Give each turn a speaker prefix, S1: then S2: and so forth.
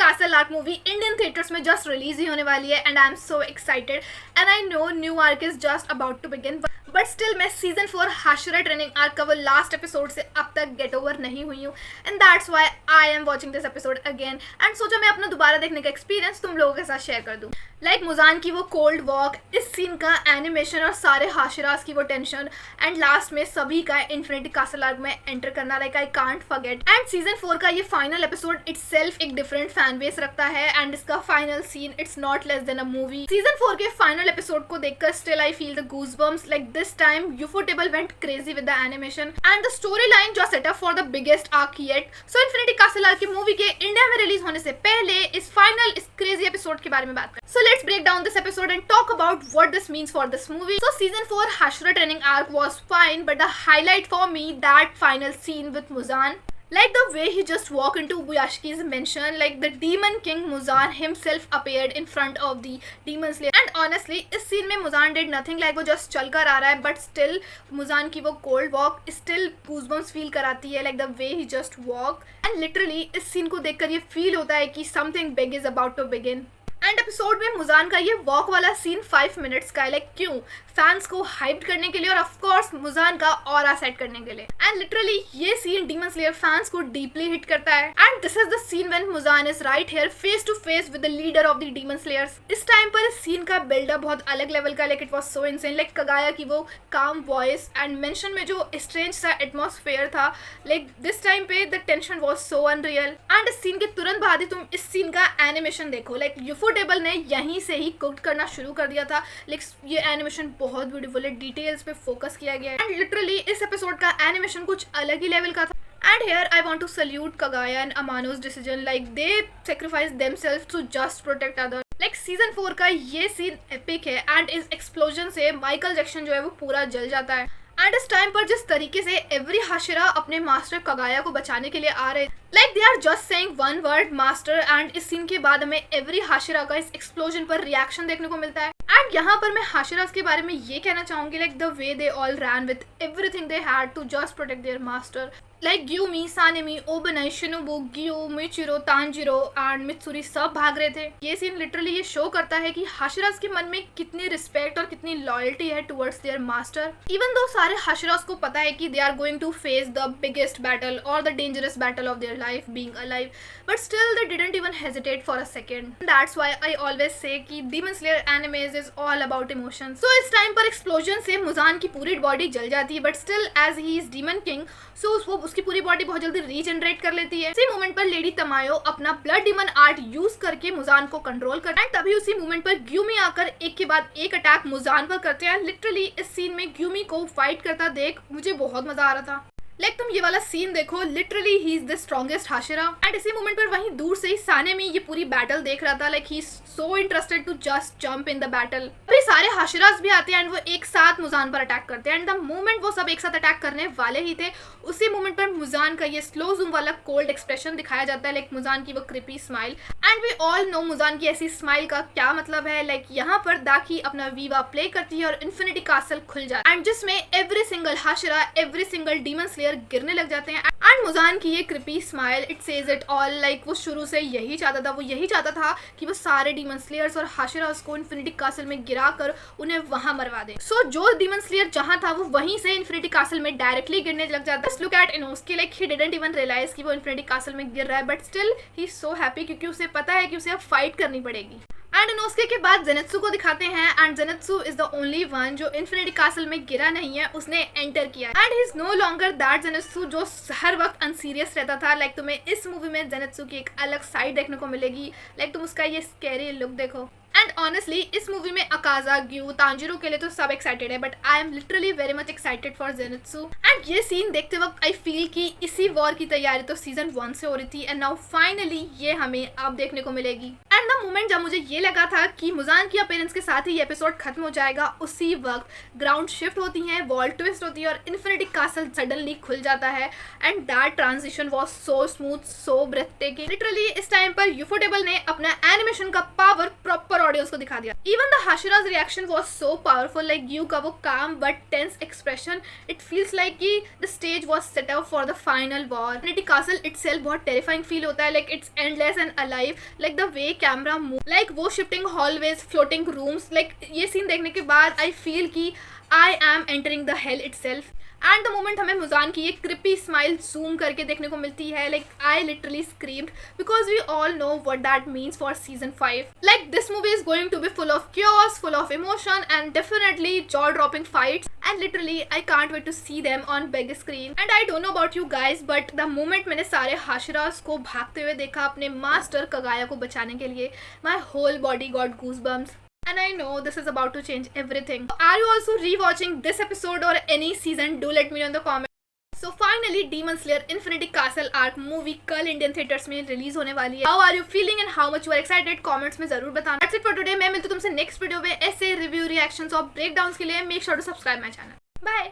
S1: Castle arc movie Indian theatres में just release ही होने वाली है and I am so excited and I know new arc is just about to begin but still मैं season 4 Hashira training arc का वो last episode से अब तक गेट ओवर नहीं हुई हूँ and that's why I am watching this episode again and सोचा मैं अपना दोबारा देखने का एक्सपीरियंस तुम लोगों के साथ शेयर कर दूँ। लाइक मुजान की वो कोल्ड वॉक, इस सीन का एनिमेशन और सारे हाशरास की वो टेंशन एंड लास्ट में सभी का इन्फिनिटी कासल आर्क में एंटर करना, like I can't forget. And season 4 का ये फाइनल एपिसोड इटसेल्फ एक डिफरेंट फैन बेस रखता है एंड इसका final scene it's not less than a movie. Season 4 के फाइनल एपिसोड को देखकर still I feel the goosebumps, like this time Ufotable went crazy with the animation and the story line जो set up for the biggest arc yet. So infinity castle arc की movie के India में release होने से पहले इस crazy episode के बारे में बात करें। So let's break down this episode and talk about what this means for this movie. So season 4 Hashra training arc was fine, but the highlight for me that final scene with Muzan. Like the way he just walked into Buyashki's mansion, like the demon king Muzan himself appeared in front of the demon slayer. And honestly, इस scene में Muzan did nothing, like वो just चल कर आ रहा है, but still Muzan की वो cold walk still goosebumps feel कराती है, like the way he just walk. And literally इस scene को देखकर ये feel होता है कि something big is about to begin. And episode में मुजान का ये वॉक वाला सीन 5 मिनट्स का है, लाइक क्यों? फैंस को हाइप करने के लिए और ऑफ कोर्स मुजान का ऑरा सेट करने के लिए। एंड लिटरली ये सीन डीमन स्लेयर फैंस को डीपली हिट करता है and this is the scene when Muzan is right here face to face with the leader of the demon slayers. इस time पर इस सीन का बिल्डअप बहुत अलग लेवल का, like it was so insane, like Kagaya की वो काम वॉइस एंड मेंशन में जो स्ट्रेंज सा एटमॉस्फेयर था, लाइक दिस टाइम पे the tension was so unreal. And इस सीन के तुरंत बाद ही तुम इस सीन का एनिमेशन देखो, लाइक यूफोटेबल ने यहीं से ही कुक करना शुरू कर दिया था, लाइक ये एनिमेशन बहुत ब्यूटीफुल है, डिटेल्स पे फोकस किया गया है एंड लिटरली इस एपिसोड का एनिमेशन कुछ अलग ही लेवल का था। And here I want to salute Kagaya and Amano's decision, like they sacrificed themselves to just protect others. Like season 4 का ये सीन epic है and इस explosion से माइकल जैक्सन जो है वो पूरा जल जाता है एंड इस टाइम पर जिस तरीके से एवरी हाशिरा अपने मास्टर कगाया को बचाने के लिए आ रहे, like they are just saying one word master and इस सीन के बाद हमें एवरी हाशिरा का इस एक्सप्लोजन पर रिएक्शन देखने को मिलता है। एंड यहाँ पर मैं हाशिरास के बारे में ये कहना चाहूंगी, like the way they all ran with everything they had to just protect their master, like Gyomei, Sanemi, Obanai, Shinobu, Giyu, Muichiro, Tanjiro and Mitsuri सब भाग रहे थे। ये सीन लिटरली ये शो करता है कि हाशिरास के मन में कितनी रिस्पेक्ट और कितनी लॉयल्टी है towards their master. Even though सारे हाशिरास को पता है कि they are going to face the biggest battle और the dangerous battle of their life being alive, but still they didn't even hesitate for a second. That's why I always say कि demon slayer anime is all about emotion. So इस time पर explosion से Muzan की पूरी body जल जाती है, but still as he is demon king so वो उसकी पूरी बॉडी बहुत जल्दी रीजनरेट कर लेती है। इसी मोमेंट पर लेडी तमायो अपना ब्लड डिमन आर्ट यूज करके मुजान को कंट्रोल करता है। तभी उसी मोमेंट पर ग्यूमी आकर एक के बाद एक अटैक मुजान पर करते हैं। लिटरली इस सीन में ग्यूमी को फाइट करता देख मुझे बहुत मजा आ रहा था। लाइक तुम ये वाला सीन देखो, literally he is the strongest Hashira and इसी मोमेंट पर वहीं दूर से ही साने में ये पूरी बैटल देख रहा था, like he so interested to just jump in the battle. फिर सारे हाशिरास भी आते हैं एंड वो एक साथ मुजान पर अटैक करते हैं एंड द मोमेंट वो सब एक साथ अटैक करने वाले ही थे उसी मोमेंट पर मुजान का ये स्लो जूम वाला कोल्ड एक्सप्रेशन दिखाया जाता है, लाइक मुजान की वो creepy smile and we all know Muzan की ऐसी स्माइल का क्या मतलब है। लाइक यहाँ पर दाकी अपना वीवा प्ले करती है और इन्फिनिटी कासल खुल जाता है एंड जिसमें every single Hashira, every single demon slayer गिरने लग जाते हैं एंड मुजान की ये creepy smile it says it all, like वो शुरू से यही चाहता था, वो यही चाहता था कि वो सारे डीमन स्लेयर्स और हाशिरास को इन्फिनिटी कासल में गिराकर उन्हें वहां मरवा दे। सो जो डीमन स्लेयर जहां था वो वहीं से इन्फिनिटी कासल में डायरेक्टली गिरने लग जाता है। Look at Inosuke, like he didn't even realize कि वो इन्फिनिटी कासल में गिर रहा है, but still he is so happy क्योंकि उसे पता है कि उसे अब फाइट करनी पड़ेगी। एंड इनोस्के के बाद जेनेत्सु को दिखाते हैं and Zenitsu is the only one जो इन्फिनिटी कासल में गिरा नहीं है, उसने एंटर किया and he is no longer that Zenitsu जो हर वक्त अनसीरियस रहता था। लाइक तुम्हें इस मूवी में जेनेत्सु की एक अलग साइड देखने को मिलेगी, लाइक तुम उसका ये स्कैरी लुक देखो। एंड ऑनेस्टली इस मूवी में अकाजा, ग्यू, तांजिरो के लिए तो सब एक्साइटेड है, but I am literally very much excited for Zenitsu. And ये सीन देखते वक्त आई फील कि इसी वॉर की तैयारी तो सीजन 1 से हो रही थी एंड नाउ फाइनली ये हमें अब देखने को मिलेगी। एंड एंड द मोमेंट जब मुझे ये लगा था कि मुजान की अपीयरेंस के साथ ही ये एपिसोड खत्म हो जाएगा, उसी वक्त ग्राउंड शिफ्ट होती है, वॉल ट्विस्ट होती है और इन्फिनिटी कासल सडनली खुल जाता है and that transition was so smooth, so ब्रेथटेकिंग। Literally इस टाइम पर यूफोटेबल ने अपना एनिमेशन का पावर प्रॉपर ऑडियंस को दिखा दिया। Even the Hashira's reaction was so powerful, like you का वो काम but tense expression, it feels like कि the stage was set up for the final war. Infinity castle itself बहुत terrifying feel होता है, like it's endless and alive, like the way camera move, like वो shifting hallways, floating rooms, like ये scene देखने के बाद I feel कि I am entering the hello itself. And the moment हमें मुजान की ये क्रिपी स्माइल जूम करके देखने को मिलती है, like I literally screamed because we all know what that means for season 5. Like this movie is going to be full of chaos, full of emotion and definitely jaw-dropping fights, and literally I can't wait to see them on big screen. And I don't know about you guys, but the moment मैंने सारे Hashiras को भागते हुए देखा अपने master Kagaya को बचाने के लिए, my whole body got goosebumps. And I know this is about to change everything. Are you also rewatching this episode or any season? Do let me know in the comments. So finally, Demon Slayer Infinity Castle Arc movie कल Indian theatres में release होने वाली है. How are you feeling and how much you are excited? Comments में जरूर बताना. That's it for today. मैं मिलती हूँ तुमसे नेक्स्ट वीडियो में ऐसे रिव्यू, रिएक्शंस और ब्रेकडाउन्स के लिए. Make sure to subscribe my channel. Bye.